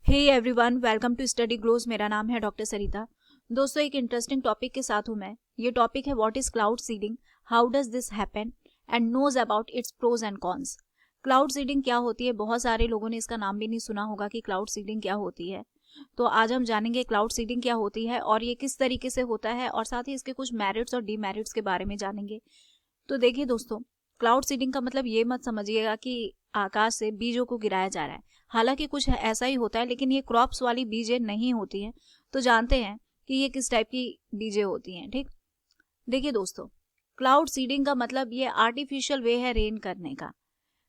Hey everyone, welcome to Study Glows. मेरा नाम है डॉक्टर सरिता। दोस्तों, एक इंटरेस्टिंग टॉपिक के साथ हूं मैं। ये टॉपिक है what is cloud seeding, how does this happen and knows about its pros and cons. Cloud seeding क्या होती है? बहुत सारे लोगों ने इसका नाम भी नहीं सुना होगा कि क्लाउड सीडिंग क्या होती है। तो आज हम जानेंगे क्लाउड सीडिंग क्या होती है और ये किस तरीके से होता है, और साथ ही इसके कुछ मेरिट्स और डीमेरिट्स के बारे में जानेंगे। तो देखिए दोस्तों, क्लाउड सीडिंग का मतलब ये मत समझिएगा कि आकाश से बीजों को गिराया जा रहा है। हालांकि कुछ ऐसा ही होता है, लेकिन ये क्रॉप्स वाली बीजें नहीं होती हैं। तो जानते हैं कि ये किस टाइप की बीजें होती हैं। ठीक, देखिए दोस्तों, क्लाउड सीडिंग का मतलब ये आर्टिफिशियल वे है रेन करने का,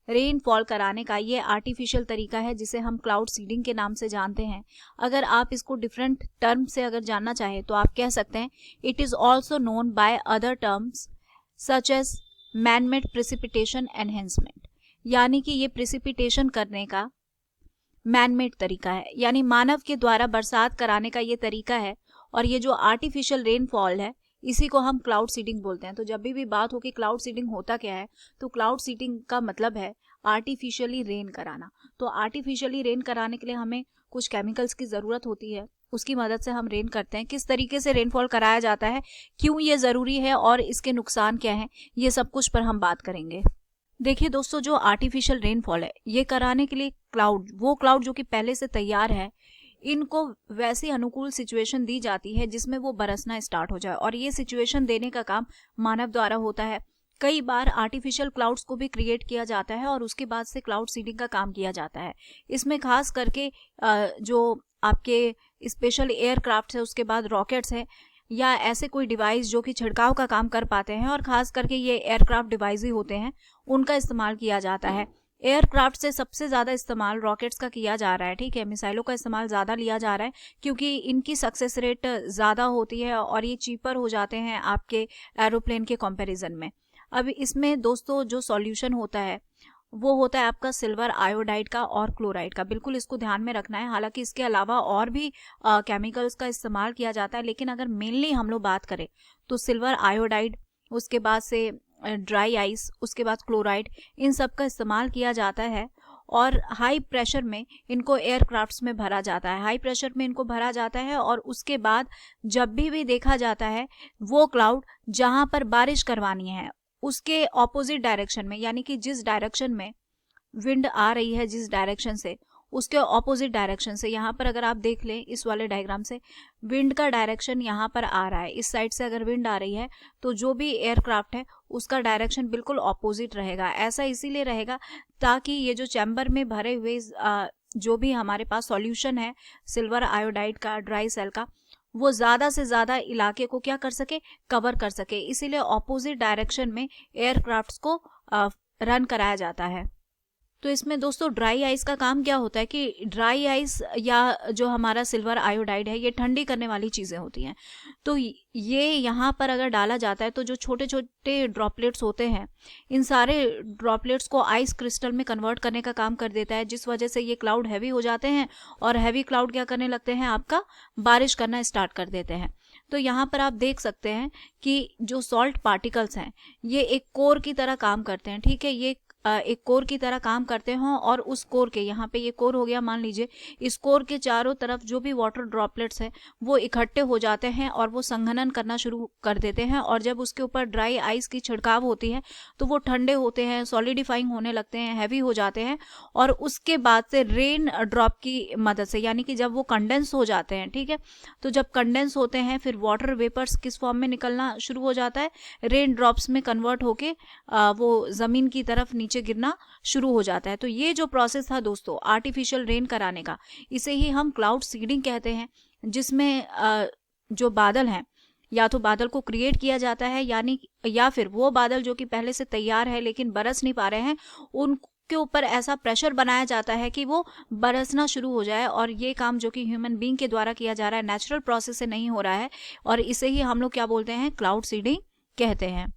रेन फॉल कराने का। ये आर्टिफिशियल तरीका है जिसे हम क्लाउड सीडिंग के नाम से जानते हैं। अगर आप इसको डिफरेंट टर्म से अगर जानना चाहें तो आप कह सकते हैं it is also known by other terms such as manmade precipitation enhancement. यानी कि ये प्रेसिपिटेशन करने का मैनमेड तरीका है, यानी मानव के द्वारा बरसात कराने का ये तरीका है। और ये जो आर्टिफिशियल रेनफॉल है, इसी को हम क्लाउड सीडिंग बोलते हैं। तो जब भी बात हो कि क्लाउड सीडिंग होता क्या है, तो क्लाउड सीडिंग का मतलब है आर्टिफिशियली रेन कराना। तो आर्टिफिशियली रेन कराने के लिए हमें कुछ केमिकल्स की जरूरत होती है, उसकी मदद से हम रेन करते हैं। किस तरीके से रेनफॉल कराया जाता है, क्यों ये जरूरी है और इसके नुकसान क्या हैं, ये सब कुछ पर हम बात करेंगे। देखिए दोस्तों, जो आर्टिफिशियल रेनफॉल है, ये कराने के लिए वो क्लाउड जो कि पहले से तैयार है, इनको वैसी अनुकूल सिचुएशन दी जाती है जिसमें वो बरसना स्टार्ट हो जाए। और ये सिचुएशन देने का काम मानव द्वारा होता है। कई बार आर्टिफिशियल क्लाउड्स को भी क्रिएट किया जाता है और उसके बाद से क्लाउड सीडिंग का काम किया जाता है। इसमें खास करके जो आपके स्पेशल एयरक्राफ्ट है, उसके बाद रॉकेट्स है, या ऐसे कोई डिवाइस जो कि छिड़काव का काम कर पाते हैं, और खास करके ये एयरक्राफ्ट डिवाइस ही होते हैं, उनका इस्तेमाल किया जाता है। एयरक्राफ्ट से सबसे ज्यादा इस्तेमाल रॉकेट्स का किया जा रहा है। ठीक है, मिसाइलों का इस्तेमाल ज्यादा लिया जा रहा है क्योंकि इनकी सक्सेस रेट ज्यादा होती है और ये चीपर हो जाते हैं आपके एरोप्लेन के कंपैरिजन में। अब इसमें दोस्तों जो सॉल्यूशन होता है वो होता है आपका सिल्वर आयोडाइड का और क्लोराइड का। बिल्कुल इसको ध्यान में रखना है। हालांकि इसके अलावा और भी केमिकल्स का इस्तेमाल किया जाता है, लेकिन अगर मेनली हम लोग बात करें तो सिल्वर आयोडाइड, उसके बाद से ड्राई आइस, उसके बाद क्लोराइड, इन सब का इस्तेमाल किया जाता है। और हाई प्रेशर में इनको एयरक्राफ्ट्स में भरा जाता है, हाई प्रेशर में इनको भरा जाता है। और उसके बाद जब भी देखा जाता है वो क्लाउड जहां पर बारिश करवानी है उसके ऑपोजिट डायरेक्शन में, यानी कि जिस डायरेक्शन में विंड आ रही है, जिस डायरेक्शन से, उसके ऑपोजिट डायरेक्शन से, यहाँ पर अगर आप देख लें इस वाले डायग्राम से, विंड का डायरेक्शन यहाँ पर आ रहा है। इस साइड से अगर विंड आ रही है तो जो भी एयरक्राफ्ट है उसका डायरेक्शन बिल्कुल ऑपोजिट रहेगा। ऐसा इसीलिए रहेगा ताकि ये जो चैम्बर में भरे हुए जो भी हमारे पास सॉल्यूशन है सिल्वर आयोडाइड का, ड्राई सेल का, वो ज्यादा से ज्यादा इलाके को क्या कर सके, कवर कर सके। इसीलिए ऑपोजिट डायरेक्शन में एयरक्राफ्ट्स को रन कराया जाता है। तो इसमें दोस्तों ड्राई आइस का काम क्या होता है कि ड्राई आइस या जो हमारा सिल्वर आयोडाइड है, ये ठंडी करने वाली चीजें होती हैं। तो ये यहाँ पर अगर डाला जाता है तो जो छोटे छोटे ड्रॉपलेट्स होते हैं, इन सारे ड्रॉपलेट्स को आइस क्रिस्टल में कन्वर्ट करने का काम कर देता है, जिस वजह से ये क्लाउड हैवी हो जाते हैं। और हैवी क्लाउड क्या करने लगते हैं, आपका बारिश करना स्टार्ट कर देते हैं। तो यहाँ पर आप देख सकते हैं कि जो सॉल्ट पार्टिकल्स हैं ये एक कोर की तरह काम करते हैं। ठीक है, ये एक कोर की तरह काम करते हों, और उस कोर के, यहाँ पे ये कोर हो गया मान लीजिए, इस कोर के चारों तरफ जो भी वाटर ड्रॉपलेट्स हैं वो इकट्ठे हो जाते हैं और वो संघनन करना शुरू कर देते हैं। और जब उसके ऊपर ड्राई आइस की छिड़काव होती है तो वो ठंडे होते हैं, सॉलिडिफाइंग होने लगते हैं, हैवी हो जाते हैं। और उसके बाद से रेन ड्रॉप की मदद से, यानी कि जब वो कंडेंस हो जाते हैं, ठीक है, तो जब कंडेंस होते हैं फिर वाटर वेपर्स किस फॉर्म में निकलना शुरू हो जाता है, रेन ड्रॉप्स में कन्वर्ट होके वो जमीन की तरफ नीचे गिरना शुरू हो जाता है। तो ये जो प्रोसेस था दोस्तों आर्टिफिशियल रेन कराने का, इसे ही हम क्लाउड सीडिंग कहते हैं। जिसमें जो बादल हैं, या तो बादल को क्रिएट किया जाता है, यानी या फिर वो बादल जो कि पहले से तैयार है लेकिन बरस नहीं पा रहे हैं, उनके ऊपर ऐसा प्रेशर बनाया जाता है कि वो बरसना शुरू हो जाए। और ये काम जो कि ह्यूमन बीइंग के द्वारा किया जा रहा है, नेचुरल प्रोसेस से नहीं हो रहा है, और इसे ही हम लोग क्या बोलते हैं, क्लाउड सीडिंग कहते हैं।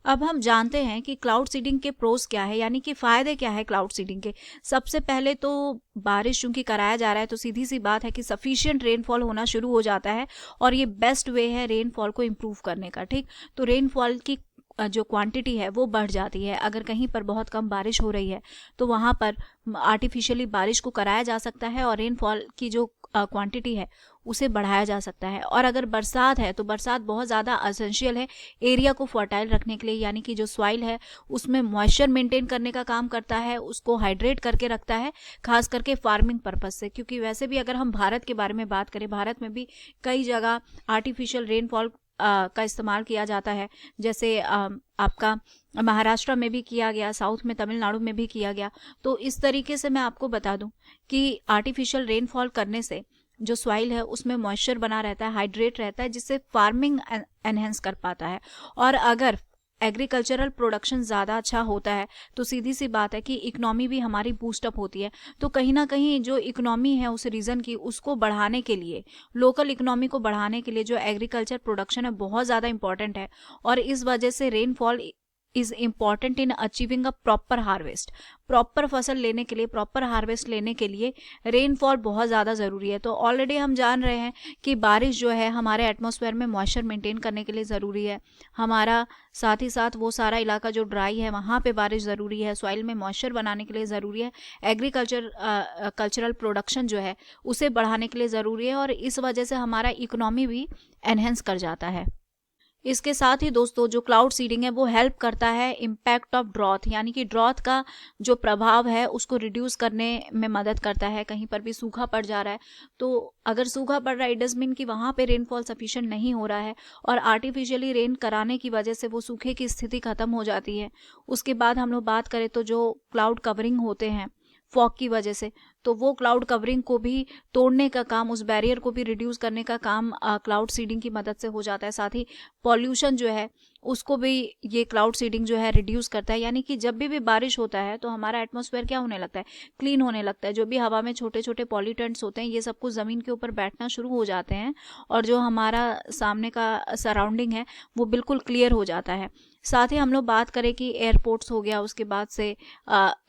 अब हम जानते हैं कि क्लाउड सीडिंग के प्रोस क्या है, यानी कि फायदे क्या है क्लाउड सीडिंग के। सबसे पहले तो बारिश चूंकि कराया जा रहा है तो सीधी सी बात है कि सफिशिएंट रेनफॉल होना शुरू हो जाता है, और ये बेस्ट वे है रेनफॉल को इम्प्रूव करने का। ठीक, तो रेनफॉल की जो क्वांटिटी है वो बढ़ जाती है। अगर कहीं पर बहुत कम बारिश हो रही है तो वहाँ पर आर्टिफिशियली बारिश को कराया जा सकता है और रेनफॉल की जो क्वांटिटी है उसे बढ़ाया जा सकता है। और अगर बरसात है तो बरसात बहुत ज़्यादा एसेंशियल है एरिया को फर्टाइल रखने के लिए, यानी कि जो सॉइल है उसमें मॉइस्चर मेंटेन करने का काम करता है, उसको हाइड्रेट करके रखता है, खास करके फार्मिंग पर्पस से। क्योंकि वैसे भी अगर हम भारत के बारे में बात करें, भारत में भी कई जगह आर्टिफिशियल रेनफॉल का इस्तेमाल किया जाता है। जैसे आपका महाराष्ट्र में भी किया गया, साउथ में तमिलनाडु में भी किया गया। तो इस तरीके से मैं आपको बता दूं कि आर्टिफिशियल रेनफॉल करने से जो सॉइल है उसमें मॉइस्चर बना रहता है, हाइड्रेट रहता है, जिससे फार्मिंग एनहेंस कर पाता है। और अगर एग्रीकल्चरल प्रोडक्शन ज़्यादा अच्छा होता है तो सीधी सी बात है कि इकोनॉमी भी हमारी बूस्टअप होती है। तो कहीं ना कहीं जो इकोनॉमी है उस रीजन की, उसको बढ़ाने के लिए, लोकल इकोनॉमी को बढ़ाने के लिए जो एग्रीकल्चर प्रोडक्शन है बहुत ज़्यादा इंपॉर्टेंट है। और इस वजह से rainfall is important in achieving a proper harvest. Proper फसल लेने के लिए, प्रॉपर हार्वेस्ट लेने के लिए रेनफॉल बहुत ज़्यादा ज़रूरी है। तो ऑलरेडी हम जान रहे हैं कि बारिश जो है हमारे एटमॉस्फेयर में मॉइस्चर मेंटेन करने के लिए ज़रूरी है। हमारा साथ ही साथ वो सारा इलाका जो ड्राई है वहाँ पे बारिश ज़रूरी है, सॉइल में मॉइस्चर बनाने के लिए ज़रूरी है, कल्चरल प्रोडक्शन जो है उसे बढ़ाने के लिए ज़रूरी है। और इस वजह से हमारा इकोनॉमी भी एनहेंस कर जाता है। इसके साथ ही दोस्तों जो क्लाउड सीडिंग है वो हेल्प करता है इम्पैक्ट ऑफ ड्रॉथ, यानी कि ड्रॉथ का जो प्रभाव है उसको रिड्यूस करने में मदद करता है। कहीं पर भी सूखा पड़ जा रहा है तो अगर सूखा पड़ रहा है इट डज मीन कि वहाँ पे रेनफॉल सफिशिएंट नहीं हो रहा है और आर्टिफिशियली रेन कराने की वजह से वो सूखे की स्थिति खत्म हो जाती है। उसके बाद हम लोग बात करें तो जो क्लाउड कवरिंग होते हैं फॉग की वजह से, तो वो क्लाउड कवरिंग को भी तोड़ने का काम, उस बैरियर को भी रिड्यूस करने का काम क्लाउड सीडिंग की मदद से हो जाता है। साथ ही पॉल्यूशन जो है उसको भी ये क्लाउड सीडिंग जो है रिड्यूस करता है। यानी कि जब भी बारिश होता है तो हमारा एटमॉस्फेयर क्या होने लगता है, क्लीन होने लगता है। जो भी हवा में छोटे छोटे पॉल्यूटेंट्स होते हैं ये सब कुछ ज़मीन के ऊपर बैठना शुरू हो जाते हैं और जो हमारा सामने का सराउंडिंग है वो बिल्कुल क्लियर हो जाता है। साथ ही हम लोग बात करें कि एयरपोर्ट्स हो गया, उसके बाद से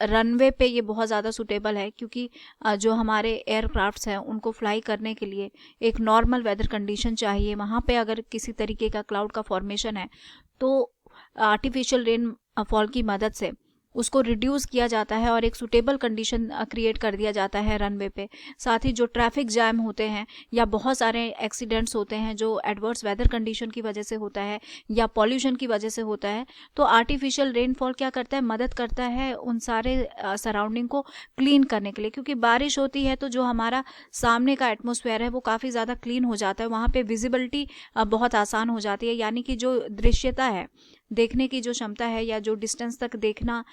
रनवे पे ये बहुत ज़्यादा सूटेबल है क्योंकि जो हमारे एयरक्राफ्ट्स हैं उनको फ्लाई करने के लिए एक नॉर्मल वेदर कंडीशन चाहिए। वहाँ पे अगर किसी तरीके का क्लाउड का फॉर्मेशन है तो आर्टिफिशियल रेन फॉल की मदद से उसको रिड्यूस किया जाता है और एक सूटेबल कंडीशन क्रिएट कर दिया जाता है रनवे पे। साथ ही जो ट्रैफिक जैम होते हैं या बहुत सारे एक्सीडेंट्स होते हैं जो एडवर्स वेदर कंडीशन की वजह से होता है या पॉल्यूशन की वजह से होता है, तो आर्टिफिशियल रेनफॉल क्या करता है, मदद करता है उन सारे सराउंडिंग को क्लीन करने के लिए। क्योंकि बारिश होती है तो जो हमारा सामने का एटमॉस्फेयर है वो काफ़ी ज़्यादा क्लीन हो जाता है, वहाँ पे विजिबिलिटी बहुत आसान हो जाती है। यानी कि जो दृश्यता है, देखने की जो क्षमता है या जो डिस्टेंस तक देखना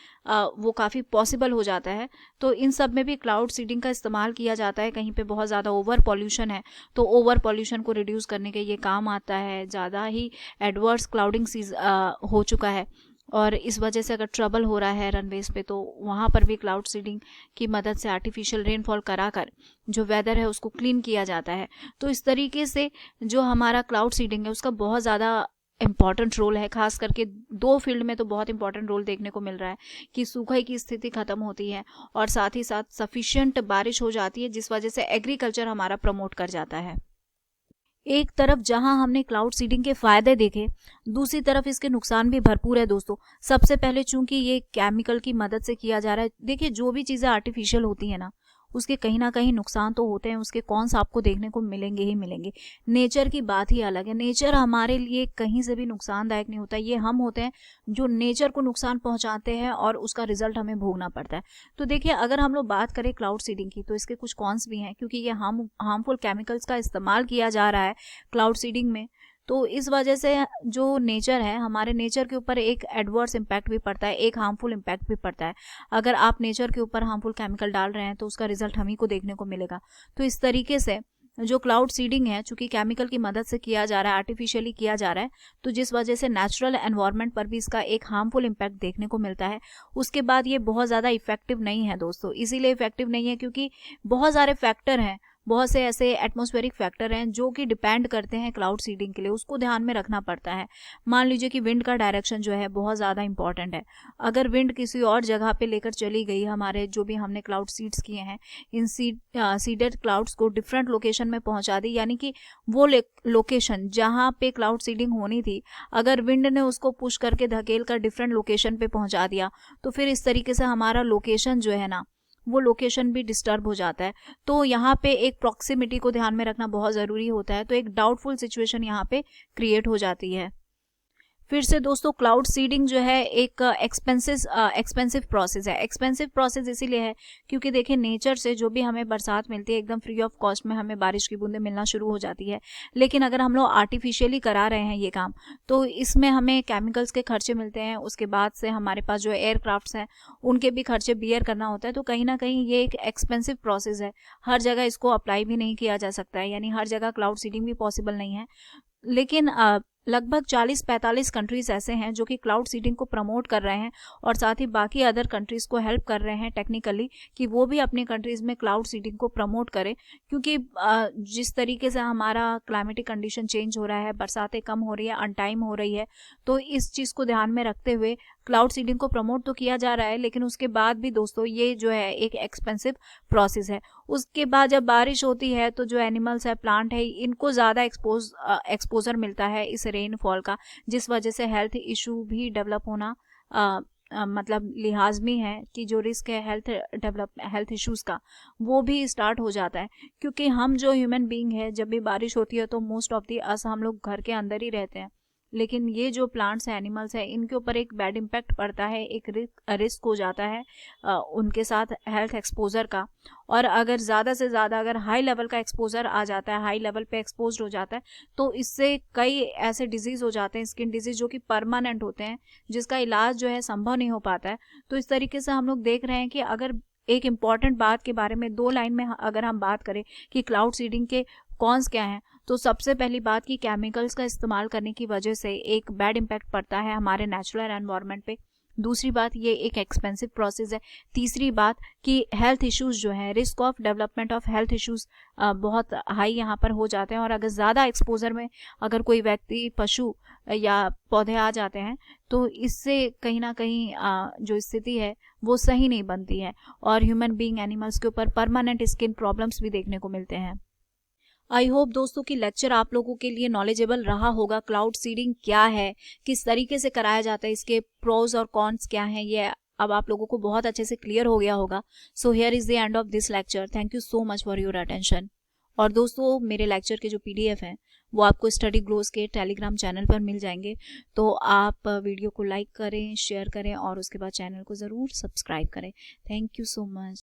वो काफ़ी पॉसिबल हो जाता है। तो इन सब में भी क्लाउड सीडिंग का इस्तेमाल किया जाता है। कहीं पे बहुत ज़्यादा ओवर पॉल्यूशन है तो ओवर पॉल्यूशन को रिड्यूस करने के ये काम आता है। ज़्यादा ही एडवर्स क्लाउडिंग हो चुका है और इस वजह से अगर ट्रबल हो रहा है रनवेज पे तो वहाँ पर भी क्लाउड सीडिंग की मदद से आर्टिफिशियल रेनफॉल कराकर जो वेदर है उसको क्लीन किया जाता है। तो इस तरीके से जो हमारा क्लाउड सीडिंग है उसका बहुत ज़्यादा इम्पॉर्टेंट रोल है। खास करके दो फील्ड में तो बहुत इंपॉर्टेंट रोल देखने को मिल रहा है कि सूखे की स्थिति खत्म होती है और साथ ही साथ सफिशिएंट बारिश हो जाती है जिस वजह से एग्रीकल्चर हमारा प्रमोट कर जाता है। एक तरफ जहां हमने क्लाउड सीडिंग के फायदे देखे, दूसरी तरफ इसके नुकसान भी भरपूर है दोस्तों। सबसे पहले चूंकि ये केमिकल की मदद से किया जा रहा है, देखिए जो भी चीज़ें आर्टिफिशियल होती है ना उसके कहीं ना कहीं नुकसान तो होते हैं, उसके कॉन्स आपको देखने को मिलेंगे ही मिलेंगे। नेचर की बात ही अलग है, नेचर हमारे लिए कहीं से भी नुकसानदायक नहीं होता। ये हम होते हैं जो नेचर को नुकसान पहुंचाते हैं और उसका रिजल्ट हमें भोगना पड़ता है। तो देखिए अगर हम लोग बात करें क्लाउड सीडिंग की तो इसके कुछ कॉन्स भी हैं क्योंकि ये हार्मफुल केमिकल्स का इस्तेमाल किया जा रहा है क्लाउड सीडिंग में। तो इस वजह से जो नेचर है, हमारे नेचर के ऊपर एक एडवर्स इम्पैक्ट भी पड़ता है, एक हार्मफुल इम्पैक्ट भी पड़ता है। अगर आप नेचर के ऊपर हार्मफुल केमिकल डाल रहे हैं तो उसका रिजल्ट हम ही को देखने को मिलेगा। तो इस तरीके से जो क्लाउड सीडिंग है चूंकि केमिकल की मदद से किया जा रहा है, आर्टिफिशियली किया जा रहा है, तो जिस वजह से नेचुरल एनवायरनमेंट पर भी इसका एक हार्मफुल इम्पैक्ट देखने को मिलता है। उसके बाद ये बहुत ज़्यादा इफेक्टिव नहीं है दोस्तों। इसीलिए इफेक्टिव नहीं है क्योंकि बहुत सारे फैक्टर हैं बहुत से ऐसे एटमॉस्फेरिक फैक्टर हैं जो कि डिपेंड करते हैं क्लाउड सीडिंग के लिए, उसको ध्यान में रखना पड़ता है। मान लीजिए कि विंड का डायरेक्शन जो है बहुत ज़्यादा इंपॉर्टेंट है। अगर विंड किसी और जगह पे लेकर चली गई, हमारे जो भी हमने क्लाउड सीड्स किए हैं इन सीडेड क्लाउड्स को डिफरेंट लोकेशन में पहुंचा दी, यानी कि वो लोकेशन जहाँ पे क्लाउड सीडिंग होनी थी, अगर विंड ने उसको पुश करके धकेल कर डिफरेंट लोकेशन पे पहुंचा दिया, तो फिर इस तरीके से हमारा लोकेशन जो है ना, वो लोकेशन भी डिस्टर्ब हो जाता है। तो यहाँ पे एक प्रॉक्सिमिटी को ध्यान में रखना बहुत ज़रूरी होता है। तो एक डाउटफुल सिचुएशन यहाँ पे क्रिएट हो जाती है। फिर से दोस्तों, क्लाउड सीडिंग जो है एक एक्सपेंसिव प्रोसेस है। एक्सपेंसिव प्रोसेस इसीलिए है क्योंकि देखिए, नेचर से जो भी हमें बरसात मिलती है एकदम फ्री ऑफ कॉस्ट में हमें बारिश की बूंदें मिलना शुरू हो जाती है। लेकिन अगर हम लोग आर्टिफिशियली करा रहे हैं ये काम, तो इसमें हमें केमिकल्स के खर्चे मिलते हैं। उसके बाद से हमारे पास जो एयरक्राफ्ट्स हैं उनके भी खर्चे बियर करना होता है। तो कहीं ना कहीं ये एक एक्सपेंसिव प्रोसेस है। हर जगह इसको अप्लाई भी नहीं किया जा सकता है, यानी हर जगह क्लाउड सीडिंग भी पॉसिबल नहीं है। लेकिन लगभग 40-45 कंट्रीज ऐसे हैं जो कि क्लाउड सीडिंग को प्रमोट कर रहे हैं और साथ ही बाकी अदर कंट्रीज को हेल्प कर रहे हैं टेक्निकली कि वो भी अपनी कंट्रीज में क्लाउड सीडिंग को प्रमोट करें। क्योंकि जिस तरीके से हमारा क्लाइमेटिक कंडीशन चेंज हो रहा है, बरसातें कम हो रही है, अनटाइम हो रही है, तो इस चीज़ को ध्यान में रखते हुए क्लाउड सीडिंग को प्रमोट तो किया जा रहा है। लेकिन उसके बाद भी दोस्तों, ये जो है एक एक्सपेंसिव प्रोसेस है। उसके बाद जब बारिश होती है तो जो एनिमल्स है, प्लांट है, इनको ज़्यादा एक्सपोजर मिलता है इस रेनफॉल का, जिस वजह से हेल्थ इशू भी डेवलप होना मतलब लिहाजमी है कि जो रिस्क है हेल्थ इश्यूज़ का, वो भी स्टार्ट हो जाता है। क्योंकि हम जो ह्यूमन बीइंग है, जब भी बारिश होती है तो मोस्ट ऑफ दी अस हम लोग घर के अंदर ही रहते हैं। लेकिन ये जो प्लांट्स हैं, एनिमल्स हैं, इनके ऊपर एक बैड इम्पैक्ट पड़ता है, एक रिस्क हो जाता है उनके साथ हेल्थ एक्सपोजर का। और अगर ज़्यादा से ज़्यादा अगर हाई लेवल का एक्सपोजर आ जाता है, हाई लेवल पे एक्सपोज हो जाता है, तो इससे कई ऐसे डिजीज़ हो जाते हैं, स्किन डिजीज़, जो कि परमानेंट होते हैं, जिसका इलाज जो है संभव नहीं हो पाता है। तो इस तरीके से हम लोग देख रहे हैं कि अगर एक इम्पॉर्टेंट बात के बारे में 2 लाइन में अगर हम बात करें कि क्लाउड सीडिंग के कॉन्स क्या हैं, तो सबसे पहली बात कि केमिकल्स का इस्तेमाल करने की वजह से एक बैड इम्पैक्ट पड़ता है हमारे नेचुरल एनवायरनमेंट पे। दूसरी बात, ये एक एक्सपेंसिव प्रोसेस है। तीसरी बात कि हेल्थ इश्यूज जो है, risk of development of health issues बहुत हाई यहाँ पर हो जाते हैं। और अगर ज़्यादा एक्सपोजर में अगर कोई व्यक्ति, पशु या पौधे आ जाते हैं, तो इससे कहीं ना कहीं जो स्थिति है वो सही नहीं बनती है और ह्यूमन बीइंग, एनिमल्स के ऊपर परमानेंट स्किन प्रॉब्लम्स भी देखने को मिलते हैं। आई होप दोस्तों कि लेक्चर आप लोगों के लिए नॉलेजेबल रहा होगा। क्लाउड सीडिंग क्या है, किस तरीके से कराया जाता है, इसके प्रोज और कॉन्स क्या हैं, ये अब आप लोगों को बहुत अच्छे से क्लियर हो गया होगा। So here is the end of this lecture. Thank you so much for your attention. और दोस्तों, मेरे लेक्चर के जो PDF हैं वो आपको स्टडी ग्लोस के टेलीग्राम चैनल पर मिल जाएंगे। तो आप वीडियो को लाइक करें, शेयर करें और उसके बाद चैनल को ज़रूर सब्सक्राइब करें। Thank you so much.